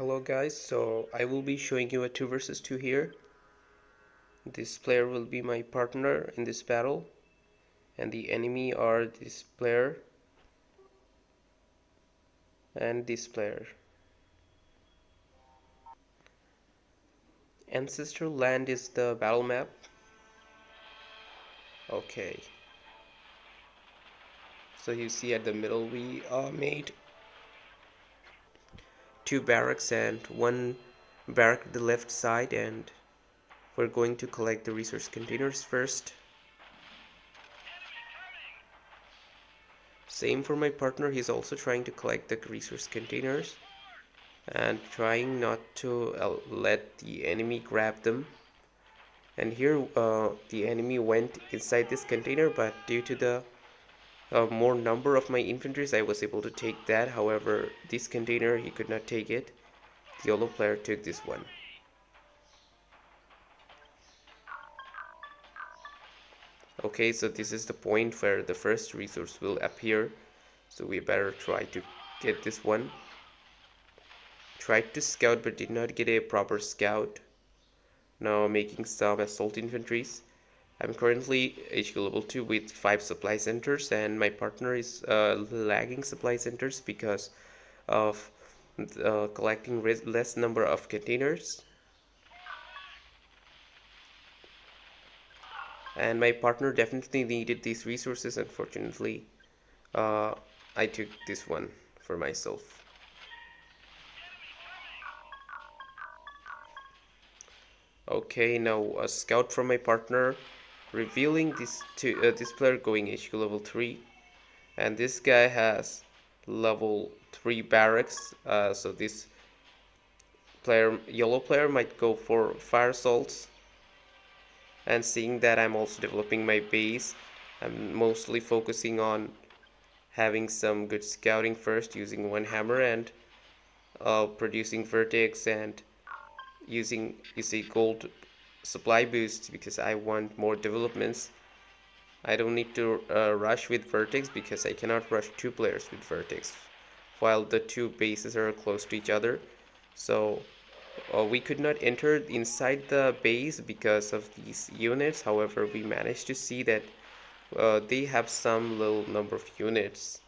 Hello guys, so I will be showing you a 2 versus 2 here. This player will be my partner in this battle, and the enemy are this player and this player. Ancestral land is the battle map. Okay, so you see at the middle we made 2 barracks and 1 barrack at the left side, and we're going to collect the resource containers first. Same for my partner, he's also trying to collect the resource containers and trying not to let the enemy grab them. And here the enemy went inside this container, but due to the more number of my infantries I was able to take that. However, this container he could not take it. The yellow player took this one. Okay, so this is the point where the first resource will appear, so we better try to get this one. Tried to scout but did not get a proper scout. Now making some assault infantries. I'm currently HQ level 2 with 5 supply centers, and my partner is lagging supply centers because of collecting less number of containers. And my partner definitely needed these resources. Unfortunately, uh, I took this one for myself. Okay, now a scout from my partner revealing this player going HQ level 3, and this guy has level 3 barracks, so this yellow player might go for fire assaults. And seeing that I'm also developing my base, I'm mostly focusing on having some good scouting first, using one hammer and producing vertex and using gold supply boosts because I want more developments. I don't need to rush with vertex because I cannot rush 2 players with vertex while the 2 bases are close to each other. So we could not enter inside the base because of these units. However, we managed to see that they have some little number of units.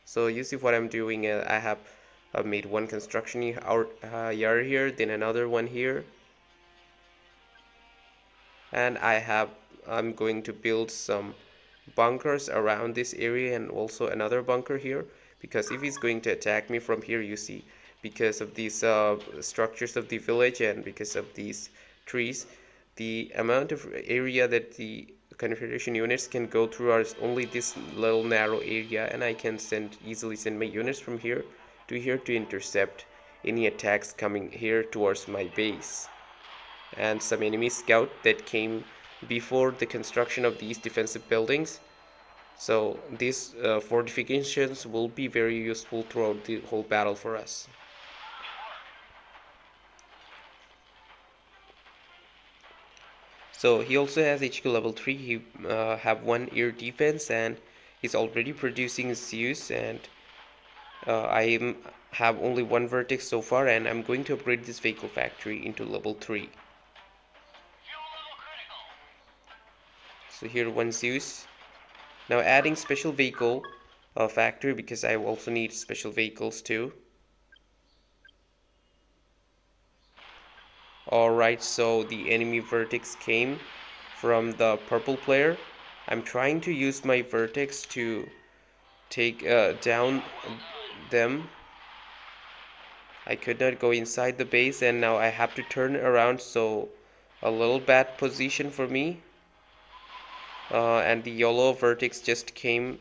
So you see what I'm doing. I have made one construction yard here, then another one here, and I'm going to build some bunkers around this area and also another bunker here, because if he's going to attack me from here, you see, because of these structures of the village and because of these trees, the amount of area that the Confederation units can go through is only this little narrow area, and I can easily send my units from here to intercept any attacks coming here towards my base. And some enemy scout that came before the construction of these defensive buildings. So these fortifications will be very useful throughout the whole battle for us. So he also has HQ level 3, he have 1 air defense, and he's already producing Zeus, and I have only 1 vertex so far, and I'm going to upgrade this vehicle factory into level 3. So here 1 Zeus. Now adding special vehicle factory because I also need special vehicles too. Alright, so the enemy vertex came from the purple player. I'm trying to use my vertex to take down them. I could not go inside the base, and now I have to turn around, so a little bad position for me. And the yellow vertex just came.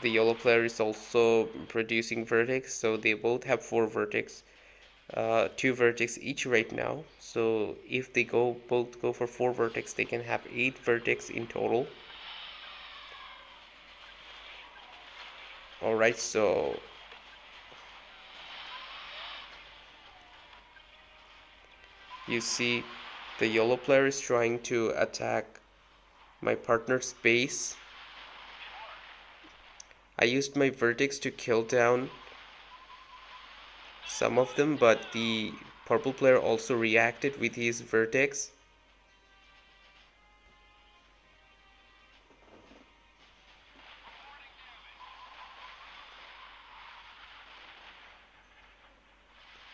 The yellow player is also producing vertex, so they both have 4 vertex. 2 vertex each right now, so if they both go for 4 vertex, they can have 8 vertex in total. Alright, so you see the yellow player is trying to attack my partner's base. I used my vertex to kill down some of them, but the purple player also reacted with his vertex.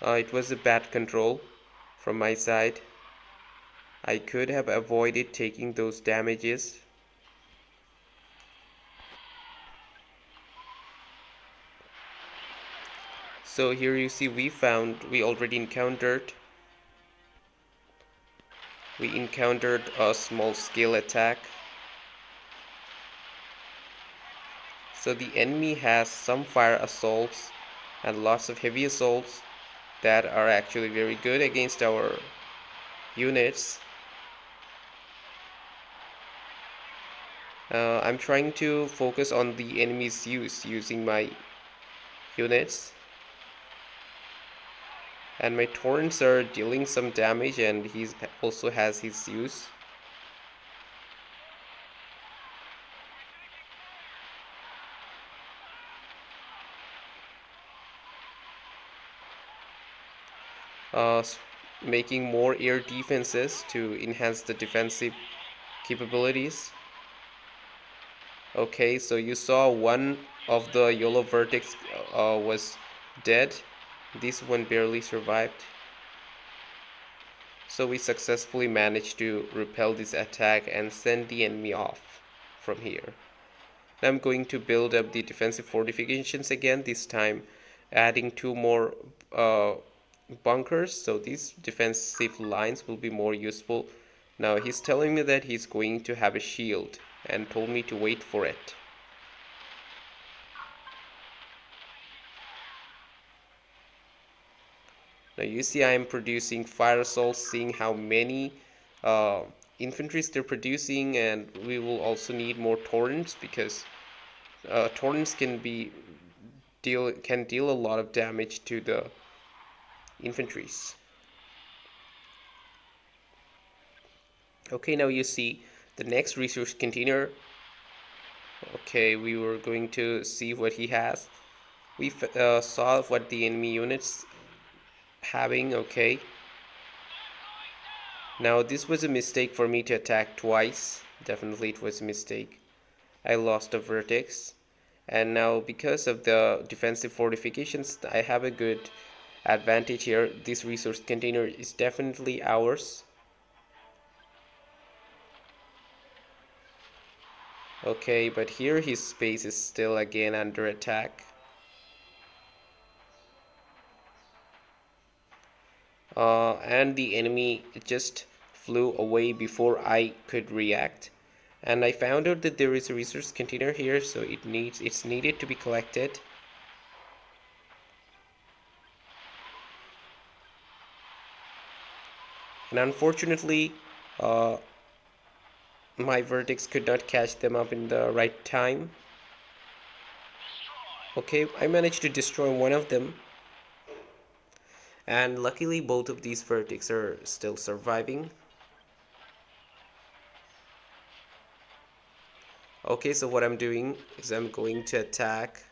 It was a bad control from my side. I could have avoided taking those damages. So here you see we encountered a small scale attack. So the enemy has some fire assaults and lots of heavy assaults that are actually very good against our units. I'm trying to focus on the enemy's use using my units, and my torrents are dealing some damage, and he also has his use. uh, Making more air defenses to enhance the defensive capabilities. Okay, so you saw one of the yellow vertex was dead. This one barely survived. So we successfully managed to repel this attack and send the enemy off from here. Now I'm going to build up the defensive fortifications again, this time adding two more bunkers, so these defensive lines will be more useful. Now he's telling me that he's going to have a shield and told me to wait for it. Now you see I am producing fire assaults, seeing how many uh, infantries they're producing, and we will also need more torrents because torrents can deal a lot of damage to the infantries. Okay, now you see the next resource container. Okay, we were going to see what he has. We saw what the enemy units having. Okay, now this was a mistake for me to attack twice. Definitely it was a mistake. I lost a vertex, and now because of the defensive fortifications I have a good advantage here. This resource container is definitely ours. Okay, but here his space is still again under attack. And the enemy just flew away before I could react. And I found out that there is a resource container here, so it's needed to be collected. And unfortunately, uh, my vertex could not catch them up in the right time. Okay, I managed to destroy one of them, and luckily both of these vertex are still surviving. Okay, so what I'm doing is I'm going to attack.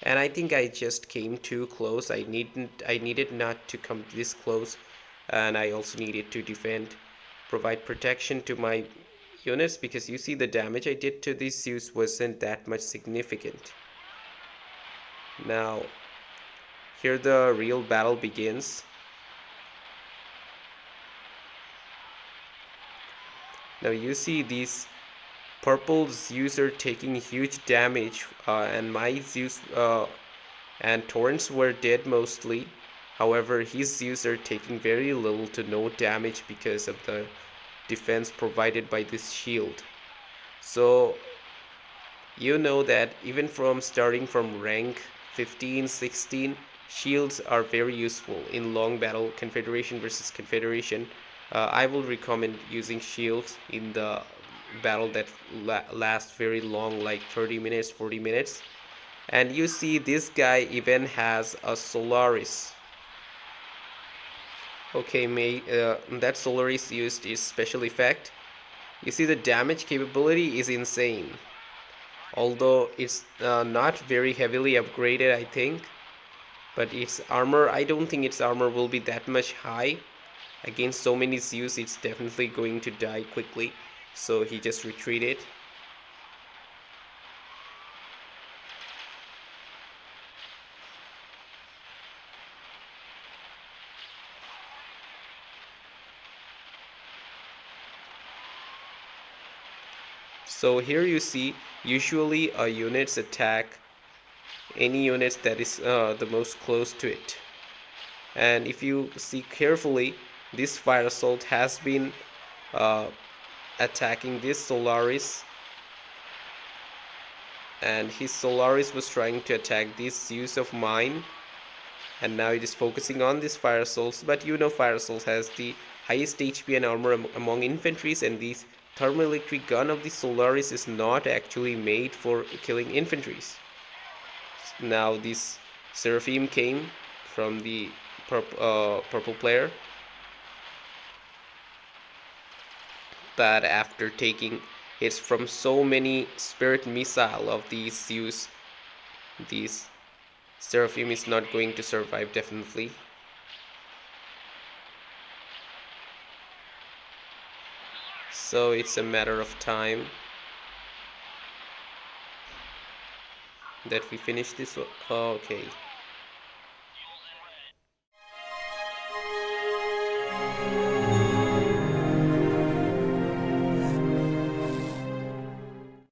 And I think I just came too close. I needed not to come this close, and I also needed to provide protection to my units, because you see the damage I did to these use wasn't that much significant. Now here the real battle begins. Now you see these purple Zeus are taking huge damage, and my Zeus and Torrents were dead mostly. However, his Zeus are taking very little to no damage because of the defense provided by this shield. So you know that even from starting from rank 15, 16, shields are very useful in long battle, Confederation versus Confederation. I will recommend using shields in the battle that lasts very long, like 30 minutes, 40 minutes. And you see this guy even has a Solaris. Okay, that Solaris used his special effect, You see, the damage capability is insane. Although it's not very heavily upgraded, I think. But its armor, I don't think its armor will be that much high. Against so many Zeus, it's definitely going to die quickly. So he just retreated. So here you see, usually units attack any units that is the most close to it. And if you see carefully, this fire assault has been uh, attacking this Solaris, and his Solaris was trying to attack this Zeus of mine, and now it is focusing on this fire assaults. But you know, fire assault has the highest HP and armor among infantries, and this thermoelectric gun of the Solaris is not actually made for killing infantries. Now this Seraphim came from the purple player, but after taking hits from so many spirit missile of these Zeus, this Seraphim is not going to survive definitely. So it's a matter of time that we finish this. Okay.